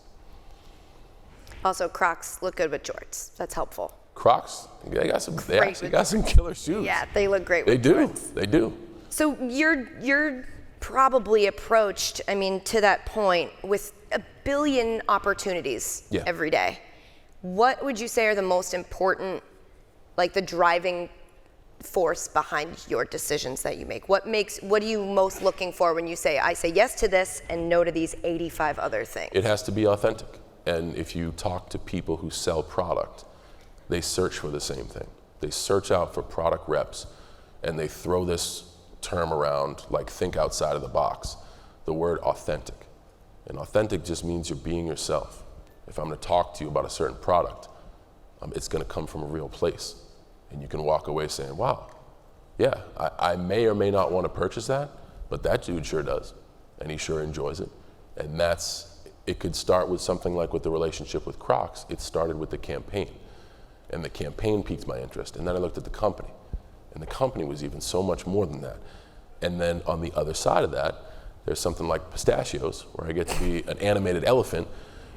Also, Crocs look good with jorts. That's helpful. Crocs, they actually got some killer shoes. Yeah, they look great with jorts. They do. So you're probably approached, to that point with a billion opportunities every day. What would you say are the most important, like the driving force behind your decisions that you make? What are you most looking for when you say, I say yes to this and no to these 85 other things? It has to be authentic. And if you talk to people who sell product, they search for the same thing. They search out for product reps, and they throw this term around like, think outside of the box. The word authentic. And authentic just means you're being yourself. If I'm gonna talk to you about a certain product, it's gonna come from a real place. And you can walk away saying, wow, yeah, I may or may not want to purchase that, but that dude sure does. And he sure enjoys it. And it could start with something like with the relationship with Crocs. It started with the campaign. And the campaign piqued my interest. And then I looked at the company. And the company was even so much more than that. And then on the other side of that, There's something like Pistachios, where I get to be an animated elephant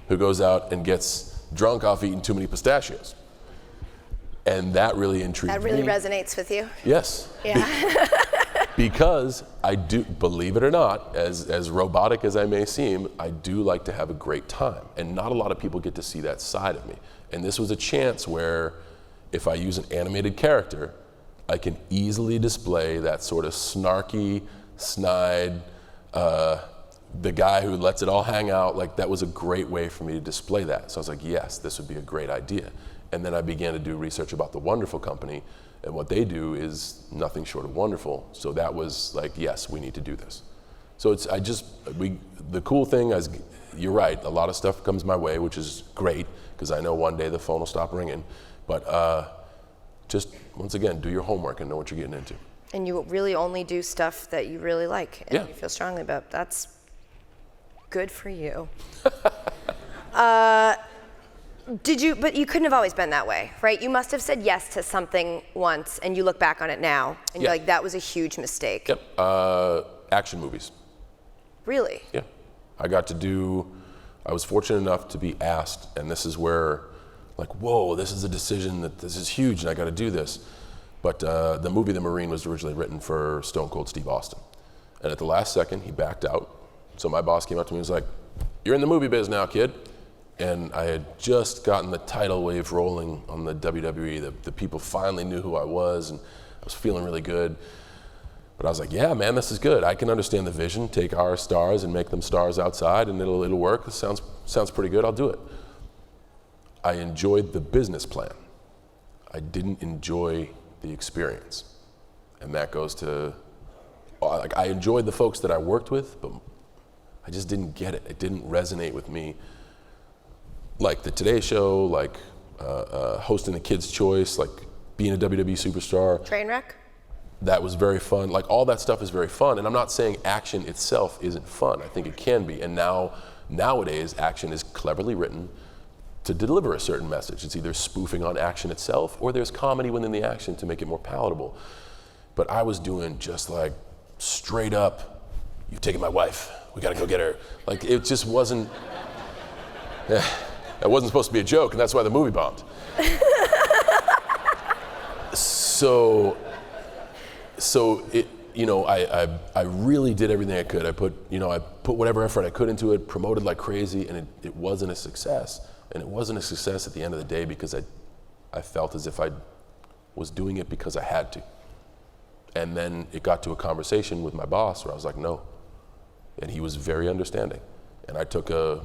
who goes out and gets drunk off eating too many pistachios. And that really intrigued me. That really resonates with you? Yes. Yeah. Because I do, believe it or not, as robotic as I may seem, I do like to have a great time. And not a lot of people get to see that side of me. And this was a chance where if I use an animated character, I can easily display that sort of snarky, snide, the guy who lets it all hang out. Like, that was a great way for me to display that. So I was like, yes, this would be a great idea. And then I began to do research about the Wonderful Company, and what they do is nothing short of wonderful. So that was like, yes, we need to do this. So the cool thing is, you're right, a lot of stuff comes my way, which is great, because I know one day the phone will stop ringing. But just, once again, do your homework and know what you're getting into. And you really only do stuff that you really like and you feel strongly about. That's good for you. But you couldn't have always been that way, right? You must have said yes to something once and you look back on it now and you're like, that was a huge mistake. Yep, action movies. Really? Yeah, I was fortunate enough to be asked, and this is where, like, whoa, this is a decision this is huge and I gotta do this. But the movie The Marine was originally written for Stone Cold Steve Austin. And at the last second, he backed out. So my boss came up to me and was like, you're in the movie biz now, kid. And I had just gotten the tidal wave rolling on the WWE. The people finally knew who I was, and I was feeling really good. But I was like, yeah, man, this is good. I can understand the vision. Take our stars and make them stars outside, and it'll work. It sounds pretty good. I'll do it. I enjoyed the business plan. I didn't enjoy the experience. And that goes to, like, I enjoyed the folks that I worked with, but I just didn't get it. It didn't resonate with me. Like the Today Show, like hosting the Kids' Choice, like being a WWE superstar. Trainwreck? That was very fun. Like, all that stuff is very fun. And I'm not saying action itself isn't fun. I think it can be. And nowadays, action is cleverly written to deliver a certain message. It's either spoofing on action itself, or there's comedy within the action to make it more palatable. But I was doing just like straight up, you've taken my wife, we gotta go get her. Like, it just wasn't, that wasn't supposed to be a joke, and that's why the movie bombed. So it, I really did everything I could. I put whatever effort I could into it, promoted like crazy, and it wasn't a success. And it wasn't a success at the end of the day because I felt as if I was doing it because I had to. And then it got to a conversation with my boss where I was like, no. And he was very understanding. And I took a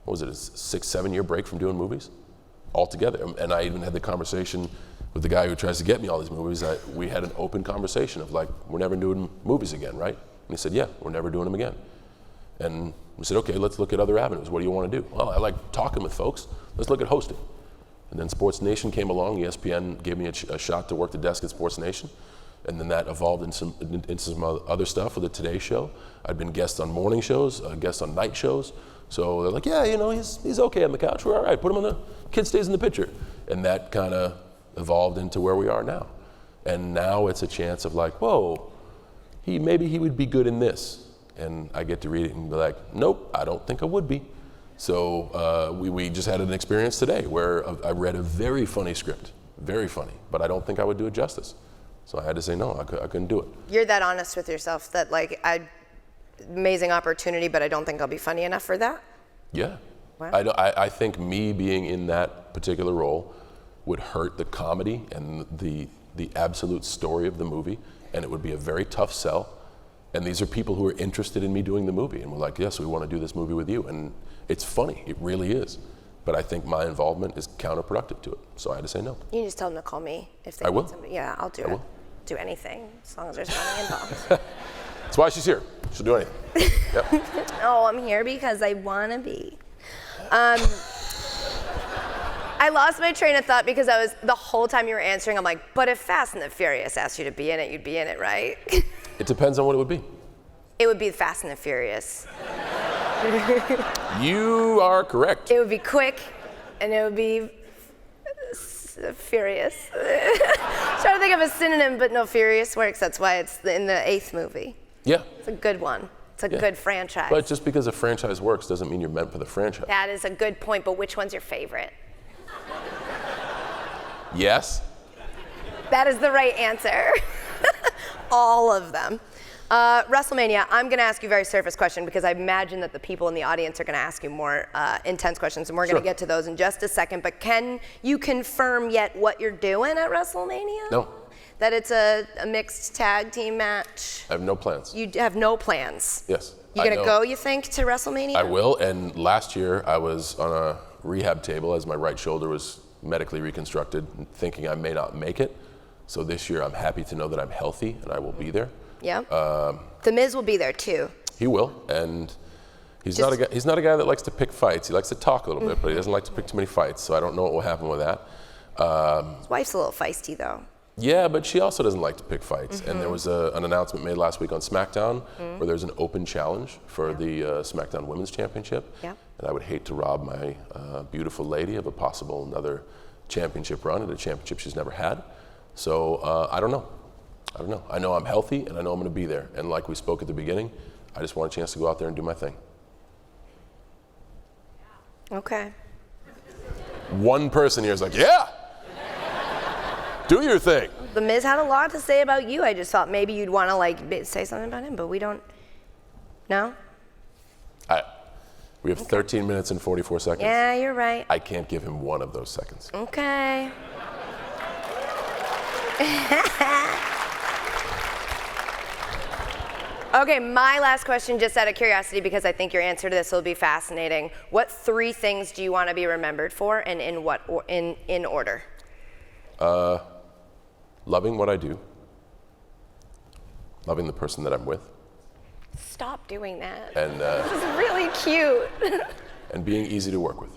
6-7 year break from doing movies altogether. And I even had the conversation with the guy who tries to get me all these movies. We had an open conversation of like, we're never doing movies again, right? And he said, yeah, we're never doing them again. And we said, okay, let's look at other avenues. What do you want to do? Well, I like talking with folks. Let's look at hosting. And then Sports Nation came along. ESPN gave me a shot to work the desk at Sports Nation. And then that evolved into some other stuff with the Today Show. I'd been guest on morning shows, guest on night shows. So they're like, yeah, he's okay on the couch. We're all right. Put him on the kid stays in the picture. And that kind of evolved into where we are now. And now it's a chance of like, whoa, maybe he would be good in this. And I get to read it and be like, nope, I don't think I would be. So we just had an experience today where I read a very funny script, very funny, but I don't think I would do it justice. So I had to say no, I couldn't do it. You're that honest with yourself that like, amazing opportunity, but I don't think I'll be funny enough for that? Yeah. Wow. I think me being in that particular role would hurt the comedy and the absolute story of the movie, and it would be a very tough sell. And these are people who are interested in me doing the movie, and we're like, yes, we want to do this movie with you. And it's funny, it really is. But I think my involvement is counterproductive to it, so I had to say no. You can just tell them to call me if they I need will. somebody. Yeah, I'll do it. Will. Do anything, as long as there's money involved. That's why she's here. She'll do anything. Yep. Oh, I'm here because I want to be. I lost my train of thought because the whole time you were answering, I'm like, but if Fast and the Furious asked you to be in it, you'd be in it, right? It depends on what it would be. It would be Fast and the Furious. You are correct. It would be quick, and it would be furious. Trying to think of a synonym, but no, furious works. That's why it's in the 8th movie. Yeah. It's a good one. It's a good franchise. But just because a franchise works doesn't mean you're meant for the franchise. That is a good point, but which one's your favorite? Yes. That is the right answer. All of them. WrestleMania, I'm going to ask you a very surface question because I imagine that the people in the audience are going to ask you more intense questions, and we're going to get to those in just a second. But can you confirm yet what you're doing at WrestleMania? No. That it's a mixed tag team match? I have no plans. You have no plans? Yes. You going to go, you think, to WrestleMania? I will, and last year I was on a rehab table as my right shoulder was medically reconstructed, thinking I may not make it. So this year I'm happy to know that I'm healthy and I will be there. Yeah. The Miz will be there too. He will, and he's not a guy that likes to pick fights. He likes to talk a little bit, but he doesn't like to pick too many fights. So I don't know what will happen with that. His wife's a little feisty though. Yeah, but she also doesn't like to pick fights. And there was an announcement made last week on SmackDown where there's an open challenge for the SmackDown Women's Championship. Yeah. And I would hate to rob my beautiful lady of a possible another championship run at a championship she's never had. So I don't know. I know I'm healthy and I know I'm going to be there. And like we spoke at the beginning, I just want a chance to go out there and do my thing. Okay. One person here is like, yeah, do your thing. The Miz had a lot to say about you. I just thought maybe you'd want to say something about him, but we don't. No? We have 13 minutes and 44 seconds. Yeah, you're right. I can't give him one of those seconds. Okay. Okay, my last question, just out of curiosity, because I think your answer to this will be fascinating. What 3 things do you want to be remembered for, and in what in order? Loving what I do. Loving the person that I'm with. Stop doing that. And this is really cute. and being easy to work with.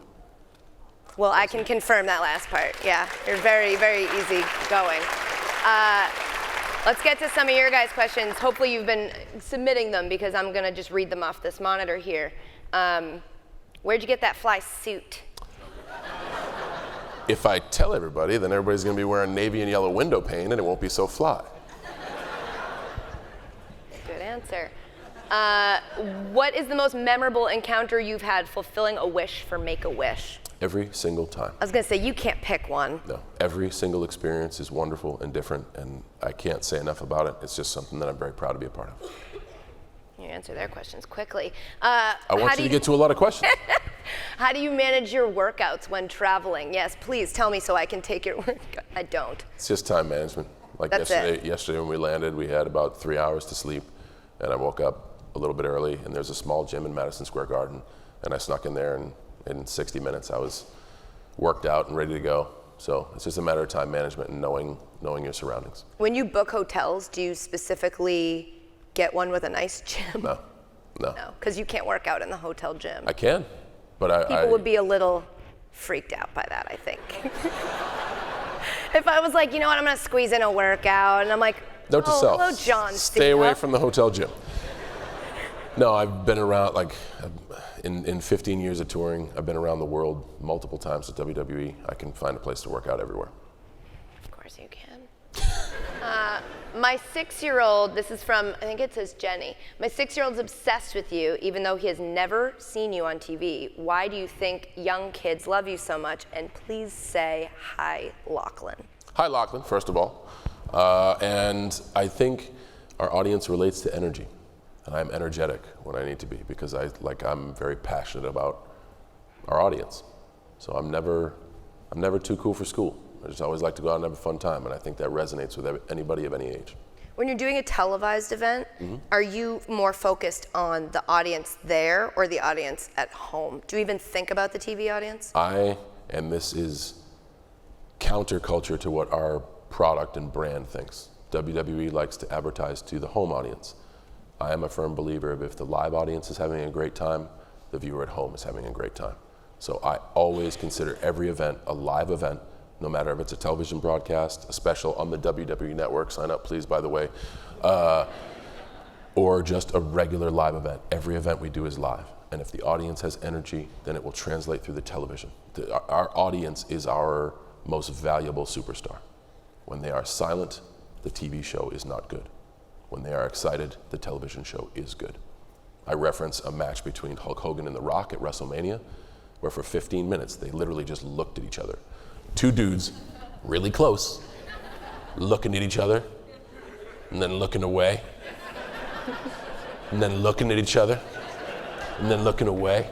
Well, I can confirm that last part. Yeah, you're very, very easy going. Let's get to some of your guys' questions. Hopefully you've been submitting them because I'm going to just read them off this monitor here. Where'd you get that fly suit? If I tell everybody, then everybody's going to be wearing navy and yellow window pane and it won't be so fly. Good answer. What is the most memorable encounter you've had fulfilling a wish for Make-A-Wish? Every single time. I was going to say, you can't pick one. No, every single experience is wonderful and different, and I can't say enough about it. It's just something that I'm very proud to be a part of. You answer their questions quickly. I want you to get to a lot of questions. How do you manage your workouts when traveling? Yes, please tell me so I can take your workout. I don't. It's just time management. Like That's yesterday when we landed, we had about 3 hours to sleep, and I woke up a little bit early, and there's a small gym in Madison Square Garden, and I snuck in there, and in 60 minutes I was worked out and ready to go. So it's just a matter of time management and knowing your surroundings. When you book hotels, do you specifically get one with a nice gym? No. No, because you can't work out in the hotel gym. I can, but People would be a little freaked out by that, I think. If I was like, you know what, I'm going to squeeze in a workout, and I'm like, note to self, hello, John stay away from the hotel gym. No, I've been around, like, in 15 years of touring, I've been around the world multiple times with WWE. I can find a place to work out everywhere. Of course you can. My 6-year-old, this is from, I think it says Jenny. My 6-year-old's obsessed with you, even though he has never seen you on TV. Why do you think young kids love you so much? And please say hi, Lachlan. Hi, Lachlan, first of all. And I think our audience relates to energy. And I'm energetic when I need to be because I'm very passionate about our audience. So I'm never too cool for school. I just always like to go out and have a fun time, and I think that resonates with anybody of any age. When you're doing a televised event, are you more focused on the audience there or the audience at home? Do you even think about the TV audience? And this is counterculture to what our product and brand thinks. WWE likes to advertise to the home audience. I am a firm believer of if the live audience is having a great time, the viewer at home is having a great time. So I always consider every event a live event, no matter if it's a television broadcast, a special on the WWE network, sign up please, by the way, or just a regular live event. Every event we do is live. And if the audience has energy, then it will translate through the television. Our audience is our most valuable superstar. When they are silent, the TV show is not good. When they are excited, the television show is good. I reference a match between Hulk Hogan and The Rock at WrestleMania, where for 15 minutes, they literally just looked at each other. Two dudes, really close, looking at each other, and then looking away, and then looking at each other, and then looking away.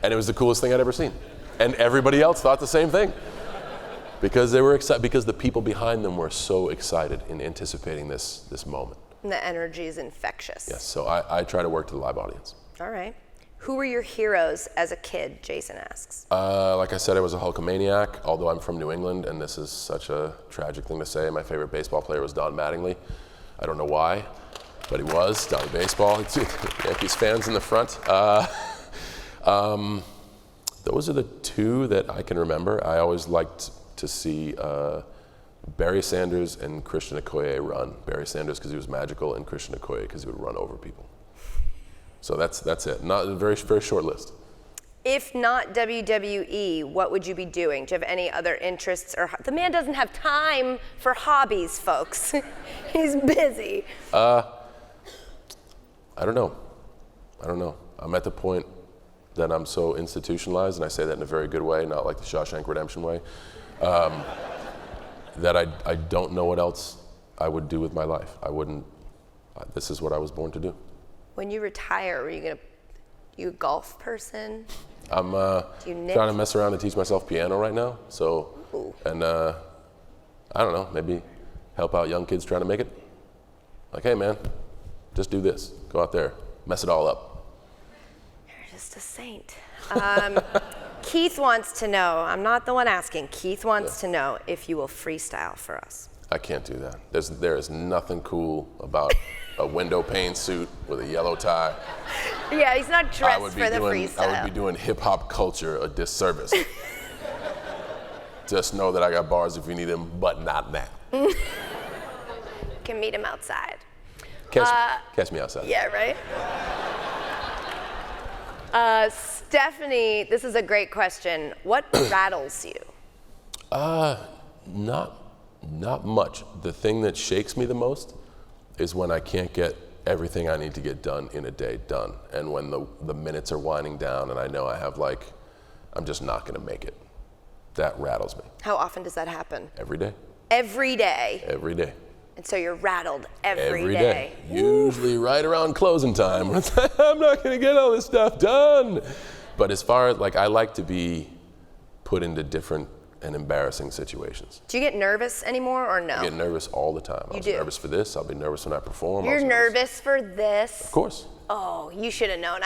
And it was the coolest thing I'd ever seen. And everybody else thought the same thing. Because they were excited, because the people behind them were so excited in anticipating this moment. And the energy is infectious. Yes, so I try to work to the live audience. All right. Who were your heroes as a kid, Jason asks? Like I said, I was a Hulkamaniac, although I'm from New England, and this is such a tragic thing to say. My favorite baseball player was Don Mattingly. I don't know why, but he was, Donnie Baseball. Yankees fans in the front. Those are the two that I can remember. I always liked to see Barry Sanders and Christian Okoye run. Barry Sanders because he was magical, and Christian Okoye because he would run over people. So that's it. Not a very short list. If not WWE, what would you be doing? Do you have any other interests? Or the man doesn't have time for hobbies, folks. He's busy. I don't know. I'm at the point that I'm so institutionalized, and I say that in a very good way, not like the Shawshank Redemption way, that I don't know what else I would do with my life. This is what I was born to do. When you retire, you a golf person? I'm trying to mess around and teach myself piano right now. So, Ooh. And I don't know, maybe help out young kids trying to make it. Like, hey man, just do this. Go out there, mess it all up. You're just a saint. Keith wants to know, I'm not the one asking, Keith wants to know if you will freestyle for us. I can't do that. There is nothing cool about a window pane suit with a yellow tie. Yeah, he's not dressed for the freestyle. I would be doing hip hop culture a disservice. Just know that I got bars if you need them, but not now. Can meet him outside. Catch me outside. Yeah, right? Stephanie, this is a great question. What rattles you? Not much. The thing that shakes me the most is when I can't get everything I need to get done in a day done, and when the minutes are winding down and I know I'm just not gonna make it. That rattles me. How often does that happen? Every day. Every day? Every day. And so you're rattled every day. Usually right around closing time. When it's like, I'm not gonna get all this stuff done. But as far as, I like to be put into different and embarrassing situations. Do you get nervous anymore or no? I get nervous all the time. I was nervous for this, I'll be nervous when I perform. You're nervous for this? Of course. Oh, you should have known.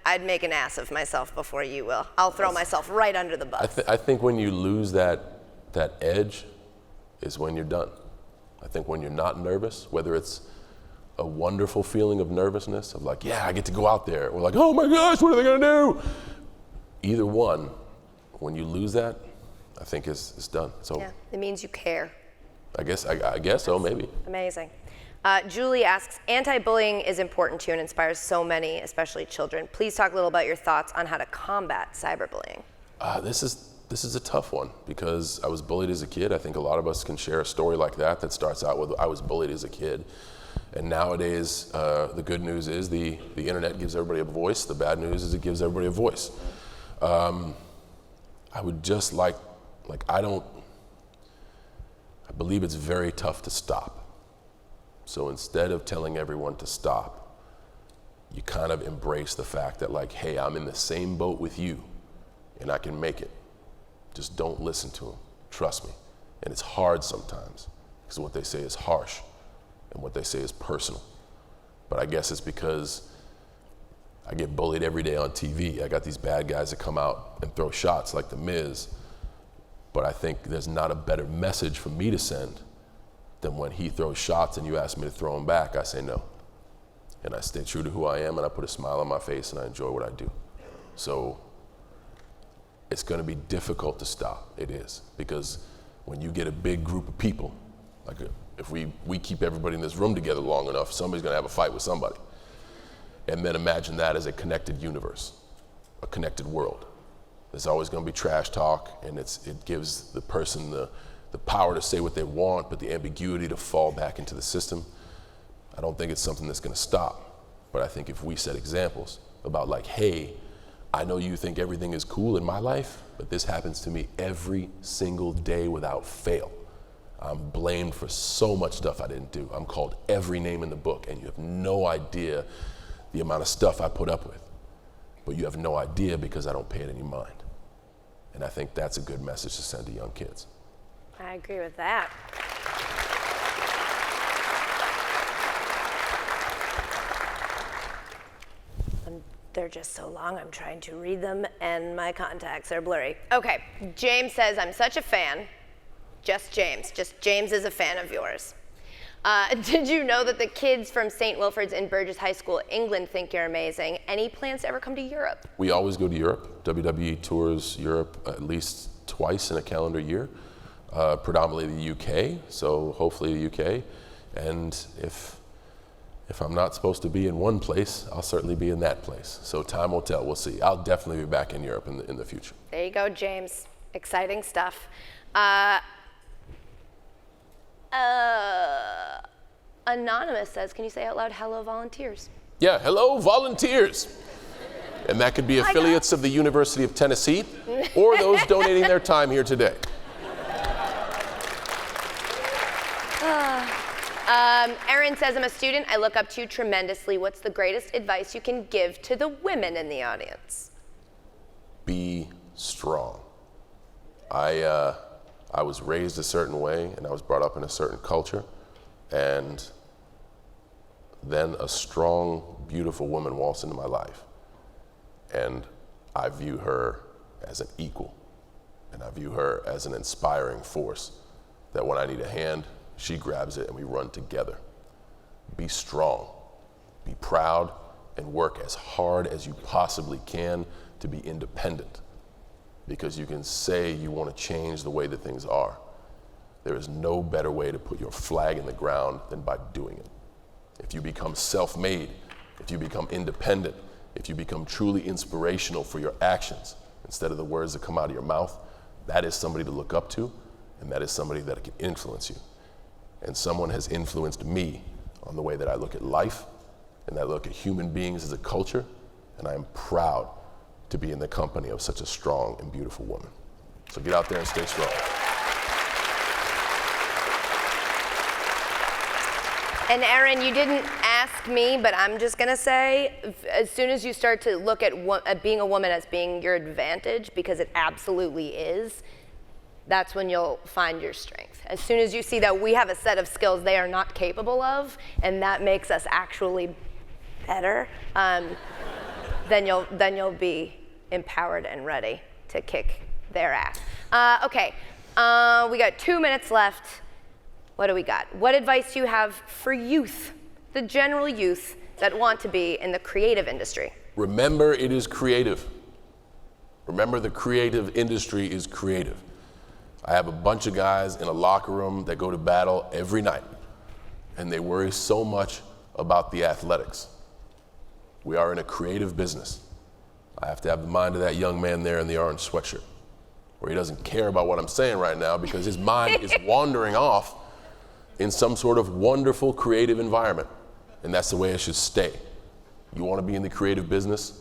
I'd make an ass of myself before you will. I'll throw myself right under the bus. I think when you lose that edge is when you're done. I think when you're not nervous, whether it's a wonderful feeling of nervousness, of like, yeah, I get to go out there, or like, oh my gosh, what are they gonna do? Either one, when you lose that, I think it's done. So yeah, it means you care. I guess so, maybe. Amazing. Julie asks, anti-bullying is important to you and inspires so many, especially children. Please talk a little about your thoughts on how to combat cyberbullying. This is a tough one because I was bullied as a kid. I think a lot of us can share a story like that starts out with, I was bullied as a kid. And nowadays, the good news is the internet gives everybody a voice. The bad news is it gives everybody a voice. I would just I believe it's very tough to stop. So instead of telling everyone to stop, you kind of embrace the fact that hey, I'm in the same boat with you and I can make it. Just don't listen to them, trust me. And it's hard sometimes because what they say is harsh and what they say is personal. But I guess it's because I get bullied every day on TV. I got these bad guys that come out and throw shots like The Miz. But I think there's not a better message for me to send than when he throws shots and you ask me to throw them back, I say no. And I stay true to who I am and I put a smile on my face and I enjoy what I do. So it's gonna be difficult to stop, it is. Because when you get a big group of people, if we keep everybody in this room together long enough, somebody's gonna have a fight with somebody. And then imagine that as a connected universe, a connected world. There's always gonna be trash talk, and it gives the person the power to say what they want, but the ambiguity to fall back into the system. I don't think it's something that's gonna stop. But I think if we set examples about like, hey, I know you think everything is cool in my life, but this happens to me every single day without fail. I'm blamed for so much stuff I didn't do. I'm called every name in the book, and you have no idea the amount of stuff I put up with. But you have no idea because I don't pay it any mind. And I think that's a good message to send to young kids. I agree with that. They're just so long, I'm trying to read them, and my contacts are blurry. Okay, James says, I'm such a fan. Just James is a fan of yours. Did you know that the kids from St. Wilfrid's in Burgess High School, England, think you're amazing? Any plans to ever come to Europe? We always go to Europe. WWE tours Europe at least twice in a calendar year, predominantly the UK, so hopefully the UK. And if I'm not supposed to be in one place, I'll certainly be in that place. So time will tell, we'll see. I'll definitely be back in Europe in the future. There you go, James. Exciting stuff. Anonymous says, can you say out loud, hello, volunteers? Yeah, hello, volunteers. And that could be affiliates of the University of Tennessee or those donating their time here today. Erin says, I'm a student. I look up to you tremendously. What's the greatest advice you can give to the women in the audience? Be strong. I was raised a certain way, and I was brought up in a certain culture, and then a strong, beautiful woman waltzed into my life, and I view her as an equal, and I view her as an inspiring force, that when I need a hand, she grabs it and we run together. Be strong, be proud, and work as hard as you possibly can to be independent. Because you can say you want to change the way that things are. There is no better way to put your flag in the ground than by doing it. If you become self-made, if you become independent, if you become truly inspirational for your actions instead of the words that come out of your mouth, that is somebody to look up to, and that is somebody that can influence you. And someone has influenced me on the way that I look at life and that I look at human beings as a culture, and I am proud to be in the company of such a strong and beautiful woman. So get out there and stay strong. And Erin, you didn't ask me, but I'm just gonna say, as soon as you start to look at being a woman as being your advantage, because it absolutely is, that's when you'll find your strength. As soon as you see that we have a set of skills they are not capable of, and that makes us actually better, then you'll be empowered and ready to kick their ass. Okay, we got 2 minutes left. What do we got? What advice do you have for youth, the general youth that want to be in the creative industry? Remember, it is creative. Remember, the creative industry is creative. I have a bunch of guys in a locker room that go to battle every night, and they worry so much about the athletics. We are in a creative business. I have to have the mind of that young man there in the orange sweatshirt, where he doesn't care about what I'm saying right now because his mind is wandering off in some sort of wonderful creative environment, and that's the way it should stay. You want to be in the creative business?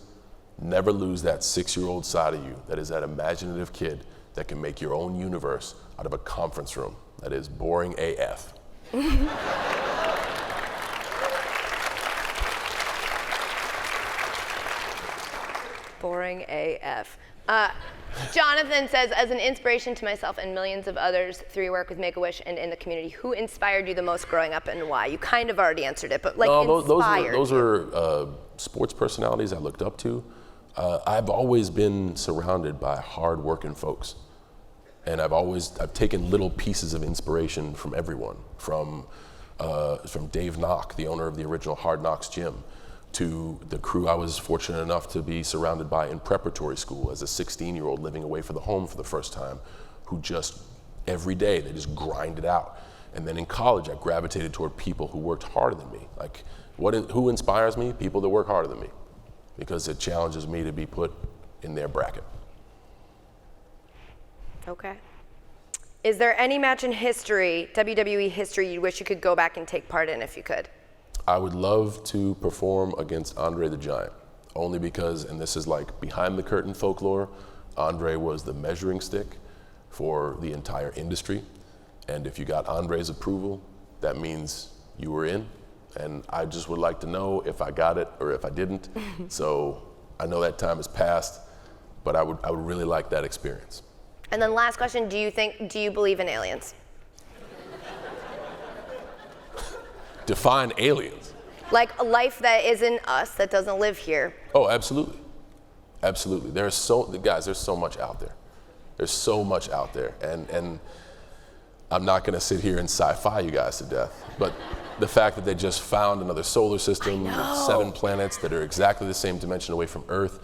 Never lose that 6-year-old side of you, that is that imaginative kid that can make your own universe out of a conference room that is boring AF. Boring AF. Jonathan says, as an inspiration to myself and millions of others through your work with Make-A-Wish and in the community, who inspired you the most growing up and why? You kind of already answered it, but like inspired. Those were sports personalities I looked up to. I've always been surrounded by hard-working folks, and I've taken little pieces of inspiration from everyone, from Dave Knock, the owner of the original Hard Knocks gym, to the crew I was fortunate enough to be surrounded by in preparatory school as a 16-year-old living away from the home for the first time, who just every day they just grind it out. And then in college, I gravitated toward people who worked harder than me. Like, who inspires me? People that work harder than me, because it challenges me to be put in their bracket. Okay. Is there any match in history, WWE history, you wish you could go back and take part in if you could? I would love to perform against Andre the Giant, only because, and this is like behind the curtain folklore, Andre was the measuring stick for the entire industry. And if you got Andre's approval, that means you were in. And I just would like to know if I got it or if I didn't. So I know that time has passed, but I would really like that experience. And then last question, do you believe in aliens? Define aliens. Like a life that isn't us, that doesn't live here. Oh, absolutely. Absolutely. There's so much out there. There's so much out there. And I'm not going to sit here and sci-fi you guys to death, but the fact that they just found another solar system with 7 planets that are exactly the same dimension away from Earth,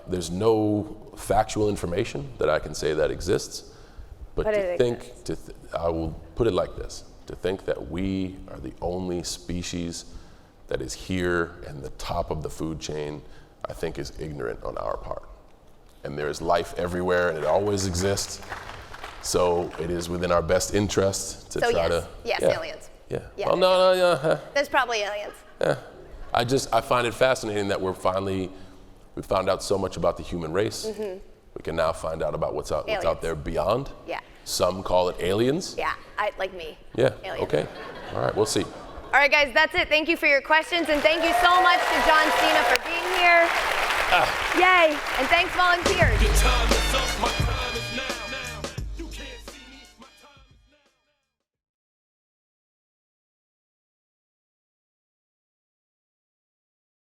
there's no factual information that I can say that exists, but I will put it like this, to think that we are the only species that is here and the top of the food chain, I think is ignorant on our part. And there is life everywhere and it always exists. So it is within our best interest to try to. Yes, aliens. Yeah. Yeah. Well, no. There's probably aliens. Yeah. I find it fascinating that we found out so much about the human race. Mm-hmm. We can now find out about what's out there beyond. Yeah. Some call it aliens. Yeah, like me. Yeah. Aliens. Okay. All right. We'll see. All right, guys, that's it. Thank you for your questions, and thank you so much to John Cena for being here. Yay! And thanks, volunteers.